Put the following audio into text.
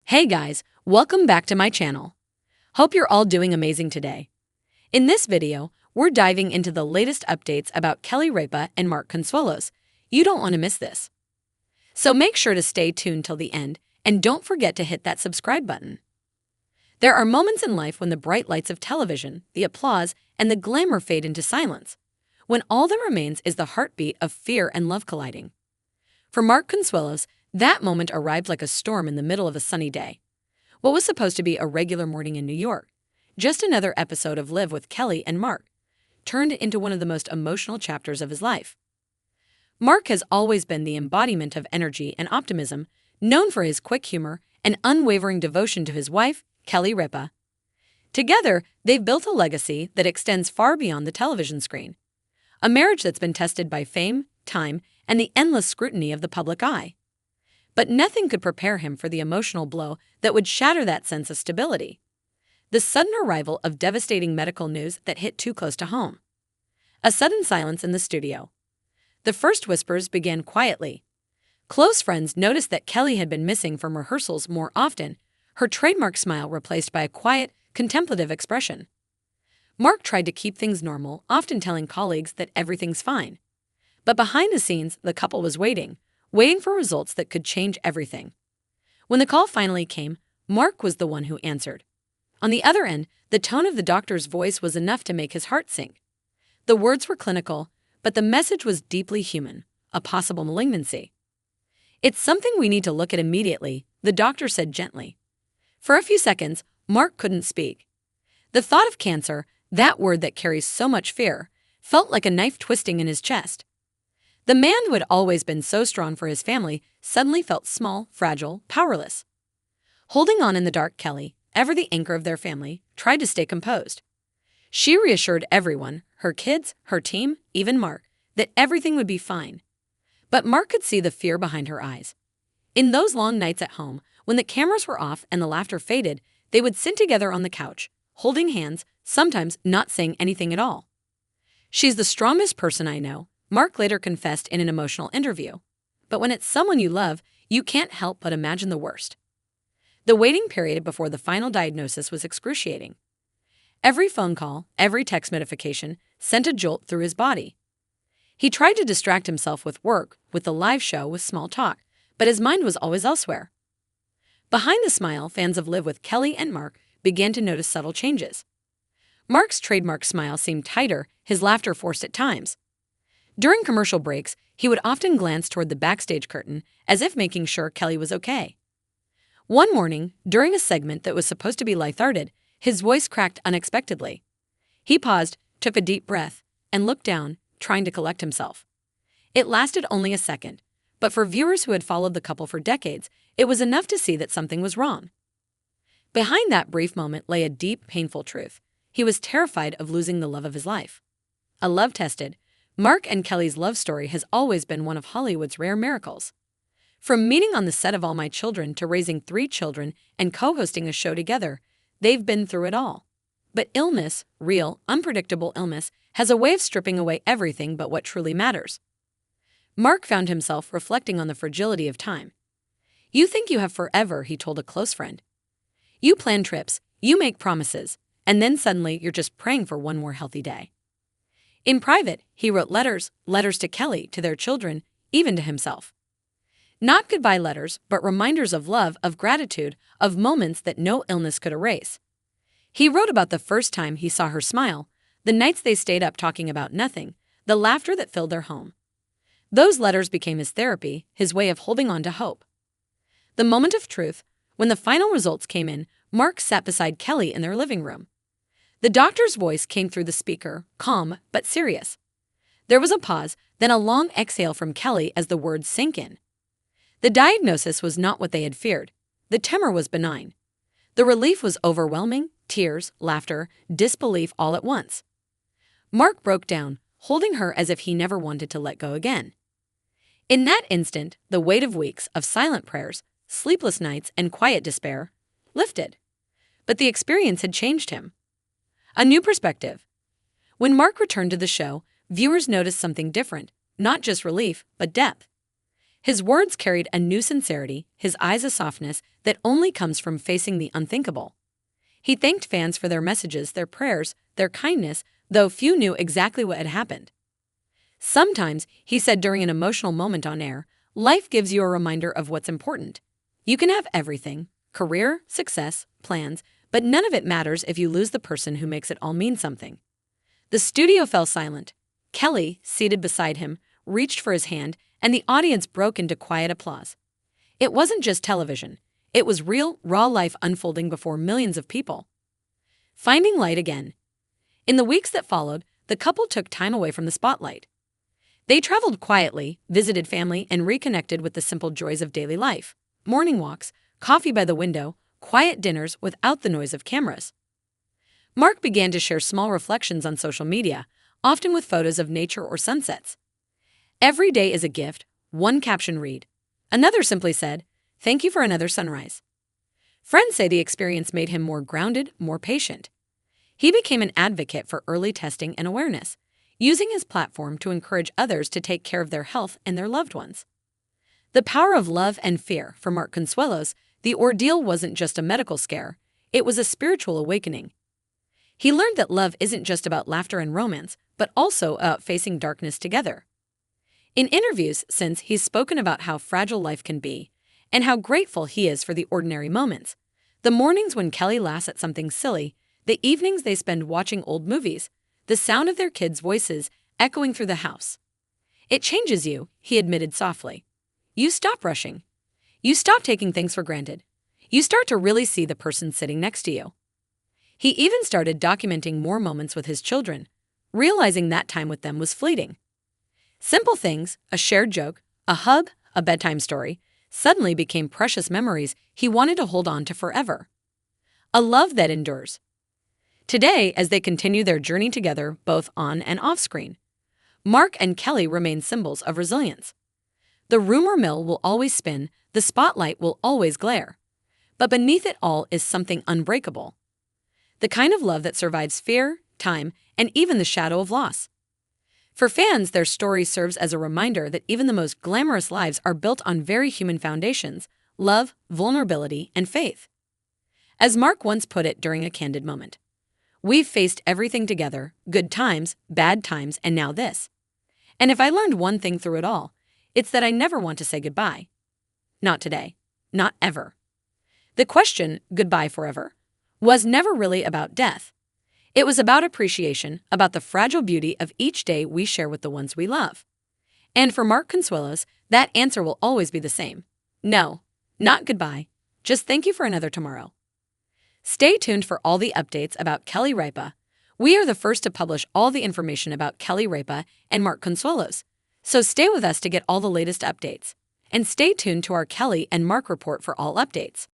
Hey guys, welcome back to my channel. Hope you're all doing amazing today. In this video, we're diving into the latest updates about Kelly Ripa and Mark Consuelos. You don't want to miss this. So make sure to stay tuned till the end and don't forget to hit that subscribe button. There are moments in life when the bright lights of television, the applause, and the glamour fade into silence, when all that remains is the heartbeat of fear and love colliding. For Mark Consuelos, that moment arrived like a storm in the middle of a sunny day. What was supposed to be a regular morning in New York, just another episode of Live with Kelly and Mark, turned into one of the most emotional chapters of his life. Mark has always been the embodiment of energy and optimism, known for his quick humor and unwavering devotion to his wife, Kelly Ripa. Together, they've built a legacy that extends far beyond the television screen. A marriage that's been tested by fame, time, and the endless scrutiny of the public eye. But nothing could prepare him for the emotional blow that would shatter that sense of stability. The sudden arrival of devastating medical news that hit too close to home. A sudden silence in the studio. The first whispers began quietly. Close friends noticed that Kelly had been missing from rehearsals more often, her trademark smile replaced by a quiet, contemplative expression. Mark tried to keep things normal, often telling colleagues that everything's fine. But behind the scenes, the couple was waiting for results that could change everything. When the call finally came, Mark was the one who answered. On the other end, the tone of the doctor's voice was enough to make his heart sink. The words were clinical, but the message was deeply human, a possible malignancy. "It's something we need to look at immediately," the doctor said gently. For a few seconds, Mark couldn't speak. The thought of cancer, that word that carries so much fear, felt like a knife twisting in his chest. The man who had always been so strong for his family suddenly felt small, fragile, powerless. Holding on in the dark, Kelly, ever the anchor of their family, tried to stay composed. She reassured everyone, her kids, her team, even Mark, that everything would be fine. But Mark could see the fear behind her eyes. In those long nights at home, when the cameras were off and the laughter faded, they would sit together on the couch, holding hands, sometimes not saying anything at all. "She's the strongest person I know," Mark later confessed in an emotional interview. But when it's someone you love, you can't help but imagine the worst. The waiting period before the final diagnosis was excruciating. Every phone call, every text notification sent a jolt through his body. He tried to distract himself with work, with the live show, with small talk, but his mind was always elsewhere. Behind the smile, fans of Live with Kelly and Mark began to notice subtle changes. Mark's trademark smile seemed tighter, his laughter forced at times. During commercial breaks, he would often glance toward the backstage curtain, as if making sure Kelly was okay. One morning, during a segment that was supposed to be lighthearted, his voice cracked unexpectedly. He paused, took a deep breath, and looked down, trying to collect himself. It lasted only a second, but for viewers who had followed the couple for decades, it was enough to see that something was wrong. Behind that brief moment lay a deep, painful truth. He was terrified of losing the love of his life. A love-tested, Mark and Kelly's love story has always been one of Hollywood's rare miracles. From meeting on the set of All My Children to raising 3 children and co-hosting a show together, they've been through it all. But illness, real, unpredictable illness, has a way of stripping away everything but what truly matters. Mark found himself reflecting on the fragility of time. "You think you have forever," he told a close friend. "You plan trips, you make promises, and then suddenly you're just praying for one more healthy day." In private, he wrote letters to Kelly, to their children, even to himself. Not goodbye letters, but reminders of love, of gratitude, of moments that no illness could erase. He wrote about the first time he saw her smile, the nights they stayed up talking about nothing, the laughter that filled their home. Those letters became his therapy, his way of holding on to hope. The moment of truth, when the final results came in, Mark sat beside Kelly in their living room. The doctor's voice came through the speaker, calm but serious. There was a pause, then a long exhale from Kelly as the words sank in. The diagnosis was not what they had feared. The tumor was benign. The relief was overwhelming, tears, laughter, disbelief all at once. Mark broke down, holding her as if he never wanted to let go again. In that instant, the weight of weeks of silent prayers, sleepless nights, and quiet despair lifted. But the experience had changed him. A new perspective. When Mark returned to the show, viewers noticed something different, not just relief, but depth. His words carried a new sincerity, his eyes a softness that only comes from facing the unthinkable. He thanked fans for their messages, their prayers, their kindness, though few knew exactly what had happened. Sometimes, he said during an emotional moment on air, life gives you a reminder of what's important. You can have everything, career, success, plans, but none of it matters if you lose the person who makes it all mean something. The studio fell silent. Kelly, seated beside him, reached for his hand, and the audience broke into quiet applause. It wasn't just television. It was real, raw life unfolding before millions of people. Finding light again. In the weeks that followed, the couple took time away from the spotlight. They traveled quietly, visited family, and reconnected with the simple joys of daily life. Morning walks, coffee by the window, quiet dinners without the noise of cameras. Mark began to share small reflections on social media, often with photos of nature or sunsets. "Every day is a gift," one caption read. Another simply said, "Thank you for another sunrise." Friends say the experience made him more grounded, more patient. He became an advocate for early testing and awareness, using his platform to encourage others to take care of their health and their loved ones. The power of love and fear. For Mark Consuelos, the ordeal wasn't just a medical scare, it was a spiritual awakening. He learned that love isn't just about laughter and romance, but also about facing darkness together. In interviews since, he's spoken about how fragile life can be, and how grateful he is for the ordinary moments. The mornings when Kelly laughs at something silly, the evenings they spend watching old movies, the sound of their kids' voices echoing through the house. "It changes you," he admitted softly. "You stop rushing. You stop taking things for granted. You start to really see the person sitting next to you." He even started documenting more moments with his children, realizing that time with them was fleeting. Simple things, a shared joke, a hug, a bedtime story, suddenly became precious memories he wanted to hold on to forever. A love that endures. Today, as they continue their journey together, both on and off screen, Mark and Kelly remain symbols of resilience. The rumor mill will always spin, the spotlight will always glare. But beneath it all is something unbreakable. The kind of love that survives fear, time, and even the shadow of loss. For fans, their story serves as a reminder that even the most glamorous lives are built on very human foundations: love, vulnerability, and faith. As Mark once put it during a candid moment, "We've faced everything together, good times, bad times, and now this. And if I learned one thing through it all, it's that I never want to say goodbye. Not today. Not ever." The question, goodbye forever, was never really about death. It was about appreciation, about the fragile beauty of each day we share with the ones we love. And for Mark Consuelos, that answer will always be the same. No, not goodbye. Just thank you for another tomorrow. Stay tuned for all the updates about Kelly Ripa. We are the first to publish all the information about Kelly Ripa and Mark Consuelos, so stay with us to get all the latest updates. And stay tuned to our Kelly and Mark report for all updates.